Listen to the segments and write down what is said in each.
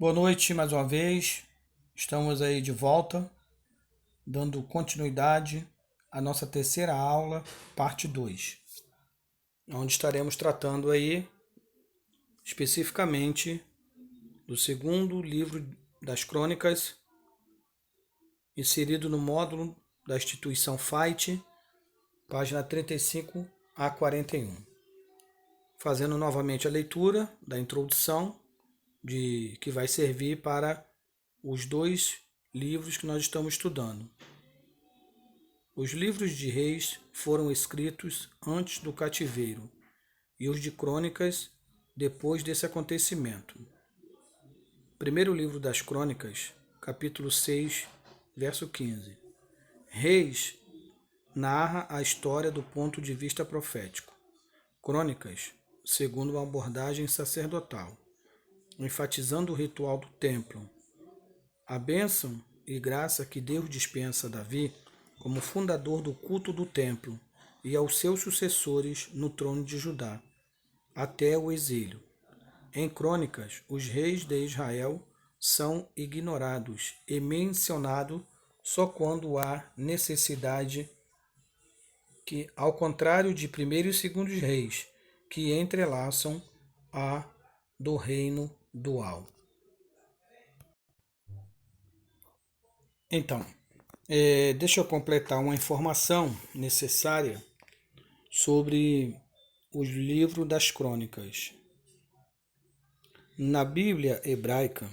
Boa noite mais uma vez. Estamos aí de volta, dando continuidade à nossa terceira aula, parte 2, onde estaremos tratando aí especificamente do segundo livro das Crônicas, inserido no módulo da instituição FIGHT, página 35 a 41. Fazendo novamente a leitura da introdução que vai servir para os dois livros que nós estamos estudando. Os livros de Reis foram escritos antes do cativeiro e os de Crônicas depois desse acontecimento. Primeiro livro das Crônicas, capítulo 6, verso 15. Reis narra a história do ponto de vista profético. Crônicas, segundo uma abordagem sacerdotal, enfatizando o ritual do templo. A bênção e graça que Deus dispensa a Davi como fundador do culto do templo e aos seus sucessores no trono de Judá, até o exílio. Em Crônicas, os reis de Israel são ignorados e mencionados só quando há necessidade, que, ao contrário de primeiro e segundo reis, que entrelaçam a do reino dual. Então, deixa eu completar uma informação necessária sobre os livros das Crônicas. Na Bíblia hebraica,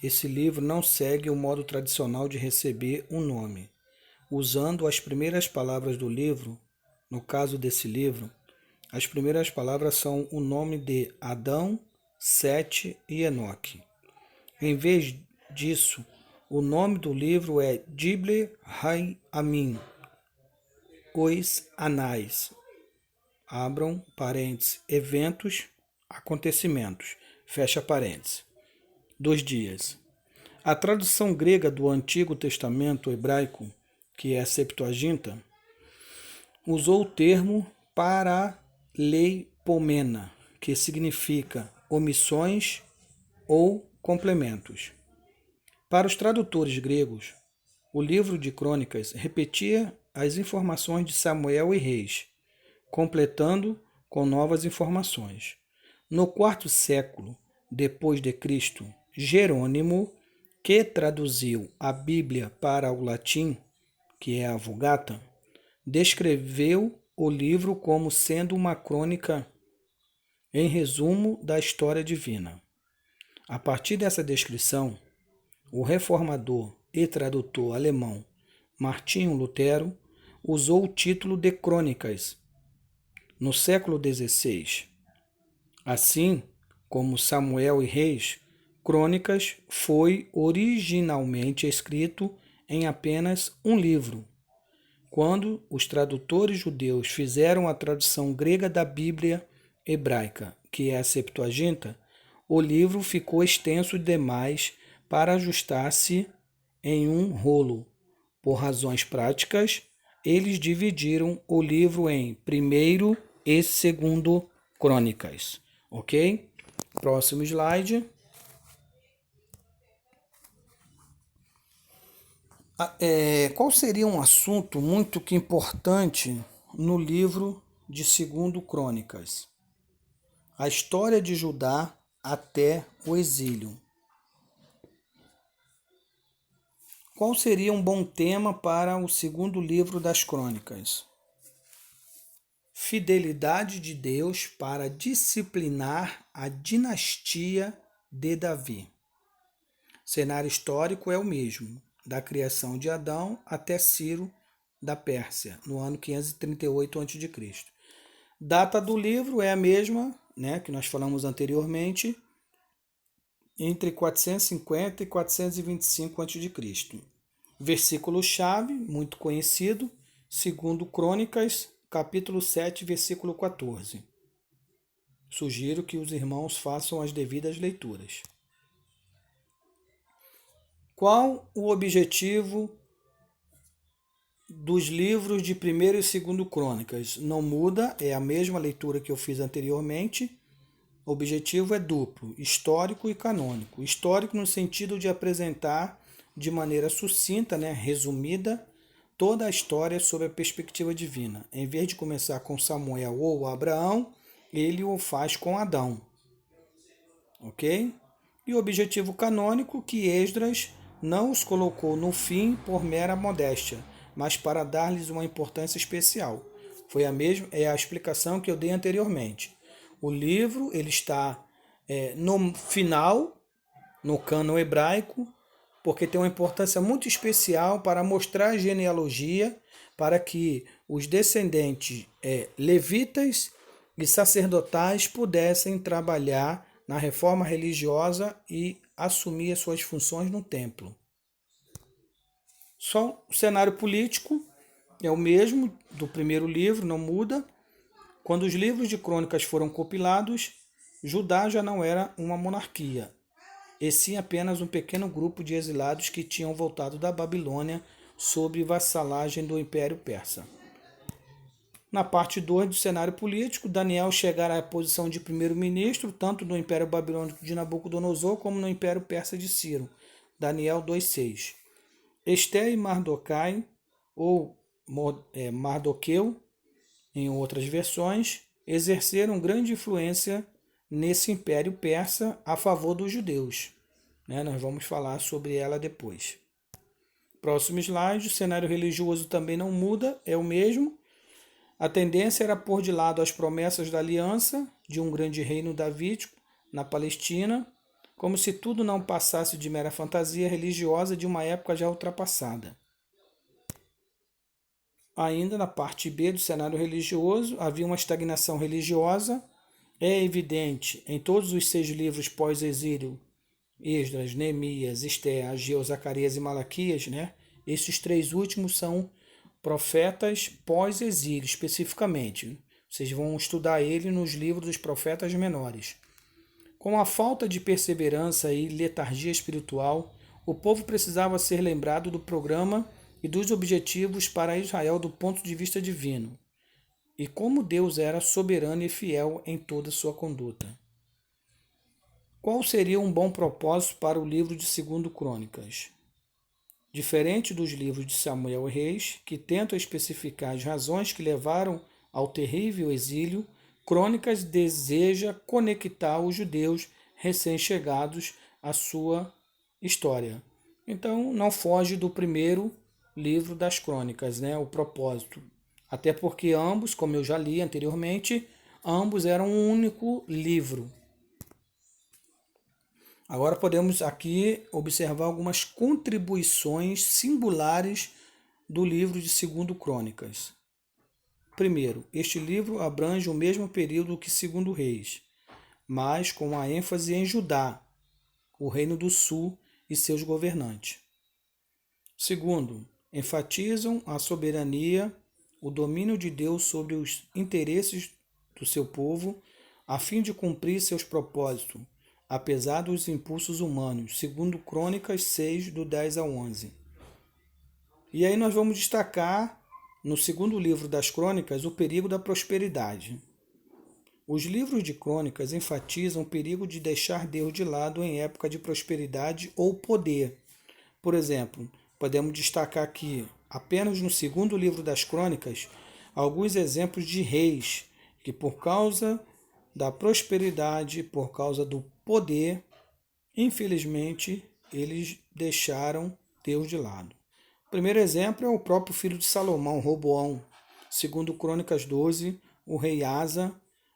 esse livro não segue o modo tradicional de receber um nome. Usando as primeiras palavras do livro, no caso desse livro, as primeiras palavras são o nome de Adão, Sete e Enoque. Em vez disso, o nome do livro é Dible Hai-Amin, os Anais. Abram parênteses, eventos, acontecimentos, fecha parênteses, dos dias. A tradução grega do Antigo Testamento hebraico, que é a Septuaginta, usou o termo paraleipomena, que significa omissões ou complementos. Para os tradutores gregos, o livro de Crônicas repetia as informações de Samuel e Reis, completando com novas informações. No quarto século depois de Cristo, Jerônimo, que traduziu a Bíblia para o latim, que é a Vulgata, descreveu o livro como sendo uma crônica em resumo da história divina. A partir dessa descrição, o reformador e tradutor alemão Martinho Lutero usou o título de Crônicas no século XVI. Assim como Samuel e Reis, Crônicas foi originalmente escrito em apenas um livro. Quando os tradutores judeus fizeram a tradução grega da Bíblia hebraica, que é a Septuaginta, o livro ficou extenso demais para ajustar-se em um rolo. Por razões práticas, eles dividiram o livro em primeiro e segundo Crônicas. Ok? Próximo slide. Qual seria um assunto muito que importante no livro de segundo Crônicas? A história de Judá até o exílio. Qual seria um bom tema para o segundo livro das Crônicas? Fidelidade de Deus para disciplinar a dinastia de Davi. Cenário histórico é o mesmo, da criação de Adão até Ciro da Pérsia, no ano 538 a.C. Data do livro é a mesma, que nós falamos anteriormente, entre 450 e 425 a.C. Versículo-chave, muito conhecido, segundo Crônicas, capítulo 7, versículo 14. Sugiro que os irmãos façam as devidas leituras. Qual o objetivo dos livros de 1º e 2º Crônicas? Não muda, é a mesma leitura que eu fiz anteriormente. O objetivo é duplo, histórico e canônico. Histórico no sentido de apresentar de maneira sucinta, resumida, toda a história sob a perspectiva divina. Em vez de começar com Samuel ou Abraão, ele o faz com Adão. Ok? E o objetivo canônico, que Esdras não os colocou no fim por mera modéstia, mas para dar-lhes uma importância especial. Foi a explicação que eu dei anteriormente. O livro ele está no final, no cânon hebraico, porque tem uma importância muito especial para mostrar a genealogia, para que os descendentes levitas e sacerdotais pudessem trabalhar na reforma religiosa e assumir as suas funções no templo. Só o cenário político é o mesmo do primeiro livro, não muda. Quando os livros de crônicas foram compilados, Judá já não era uma monarquia, e sim apenas um pequeno grupo de exilados que tinham voltado da Babilônia sob vassalagem do Império Persa. Na parte 2 do cenário político, Daniel chegará à posição de primeiro-ministro, tanto no Império Babilônico de Nabucodonosor como no Império Persa de Ciro. Daniel 2,6. Esté e Mardocai, ou Mardoqueu, em outras versões, exerceram grande influência nesse Império Persa a favor dos judeus. Nós vamos falar sobre ela depois. Próximo slide, o cenário religioso também não muda, é o mesmo. A tendência era pôr de lado as promessas da aliança de um grande reino davídico na Palestina, como se tudo não passasse de mera fantasia religiosa de uma época já ultrapassada. Ainda na parte B do cenário religioso, havia uma estagnação religiosa. É evidente em todos os 6 livros pós-exílio, Esdras, Neemias, Esther, Ageu, Zacarias e Malaquias, esses 3 últimos são profetas pós-exílio, especificamente. Vocês vão estudar ele nos livros dos profetas menores. Com a falta de perseverança e letargia espiritual, o povo precisava ser lembrado do programa e dos objetivos para Israel do ponto de vista divino, e como Deus era soberano e fiel em toda a sua conduta. Qual seria um bom propósito para o livro de 2 Crônicas? Diferente dos livros de Samuel e Reis, que tentam especificar as razões que levaram ao terrível exílio, Crônicas deseja conectar os judeus recém-chegados à sua história. Então, não foge do primeiro livro das Crônicas, o propósito. Até porque ambos, como eu já li anteriormente, ambos eram um único livro. Agora podemos aqui observar algumas contribuições singulares do livro de 2 Crônicas. Primeiro, este livro abrange o mesmo período que 2 Reis, mas com a ênfase em Judá, o Reino do Sul e seus governantes. Segundo, enfatizam a soberania, o domínio de Deus sobre os interesses do seu povo, a fim de cumprir seus propósitos, apesar dos impulsos humanos, 2 Crônicas 6, do 10 ao 11. E aí nós vamos destacar, no segundo livro das Crônicas, o perigo da prosperidade. Os livros de Crônicas enfatizam o perigo de deixar Deus de lado em época de prosperidade ou poder. Por exemplo, podemos destacar aqui, apenas no segundo livro das Crônicas, alguns exemplos de reis que, por causa da prosperidade, por causa do poder, infelizmente, eles deixaram Deus de lado. O primeiro exemplo é o próprio filho de Salomão, Roboão. 2 Crônicas 12, o rei Asa,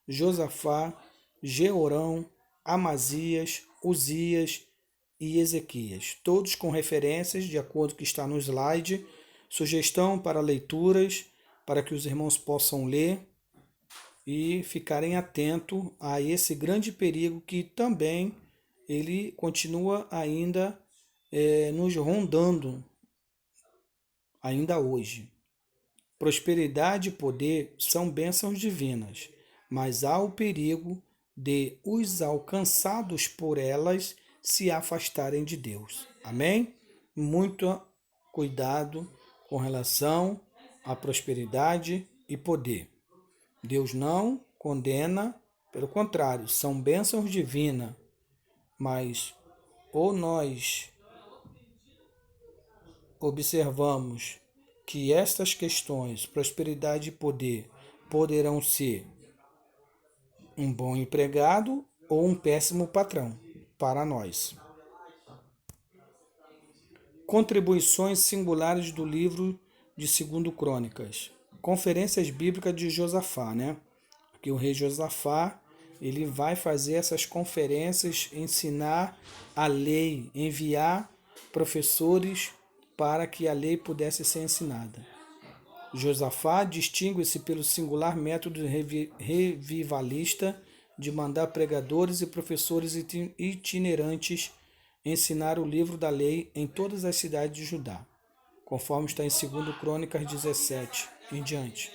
Josafá, Jeorão, Amazias, Uzias e Ezequias, todos com referências de acordo com o que está no slide, sugestão para leituras, para que os irmãos possam ler e ficarem atentos a esse grande perigo que também ele continua ainda nos rondando, ainda hoje. Prosperidade e poder são bênçãos divinas, mas há o perigo de os alcançados por elas se afastarem de Deus. Amém? Muito cuidado com relação à prosperidade e poder. Deus não condena Pelo contrário, são bênçãos divinas, mas ou nós observamos que estas questões, prosperidade e poder, poderão ser um bom empregado ou um péssimo patrão para nós. Contribuições singulares do livro de 2 Crônicas. Conferências bíblicas de Josafá, né? Que o rei Josafá, ele vai fazer essas conferências, ensinar a lei, enviar professores para que a lei pudesse ser ensinada. Josafá distingue-se pelo singular método revivalista de mandar pregadores e professores itinerantes ensinar o livro da lei em todas as cidades de Judá, conforme está em 2 Crônicas 17 em diante.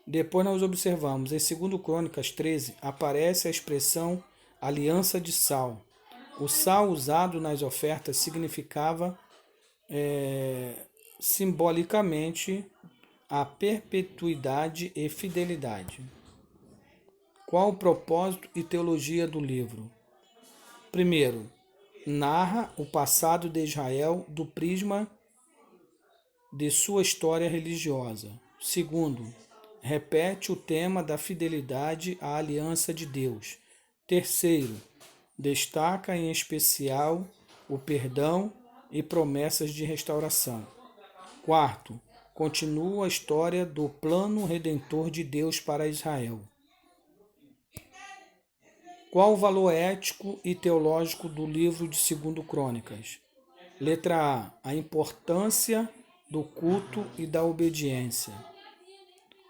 Depois nós observamos, em 2 Crônicas 13, aparece a expressão aliança de sal. O sal usado nas ofertas significava simbolicamente a perpetuidade e fidelidade. Qual o propósito e teologia do livro? Primeiro, narra o passado de Israel do prisma de sua história religiosa. Segundo, repete o tema da fidelidade à aliança de Deus. Terceiro, destaca em especial o perdão e promessas de restauração. Quarto, continua a história do plano redentor de Deus para Israel. Qual o valor ético e teológico do livro de 2 Crônicas? Letra A. A importância do culto e da obediência.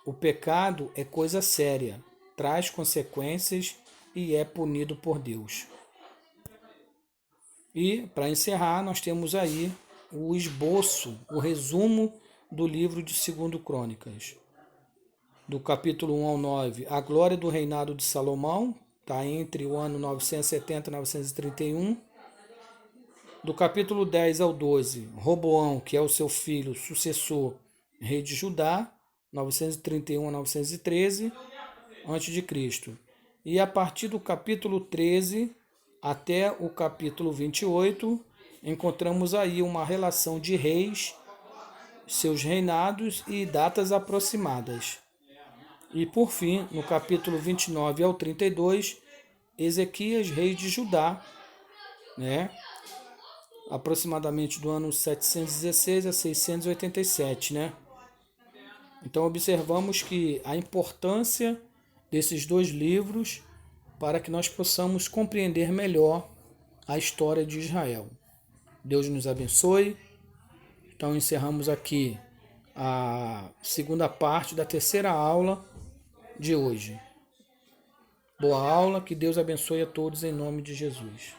O pecado é coisa séria, traz consequências e é punido por Deus. E, para encerrar, nós temos aí o esboço, o resumo do livro de 2 Crônicas. Do capítulo 1 ao 9, a glória do reinado de Salomão, está entre o ano 970 e 931. Do capítulo 10 ao 12, Roboão, que é o seu filho, sucessor, rei de Judá, 931 a 913 a.C. E a partir do capítulo 13 até o capítulo 28, encontramos aí uma relação de reis, seus reinados e datas aproximadas. E por fim, no capítulo 29 ao 32, Ezequias, rei de Judá, né? Aproximadamente do ano 716 a 687, né? Então observamos que a importância desses dois livros para que nós possamos compreender melhor a história de Israel. Deus nos abençoe. Então encerramos aqui a segunda parte da terceira aula de hoje. Boa aula, que Deus abençoe a todos em nome de Jesus.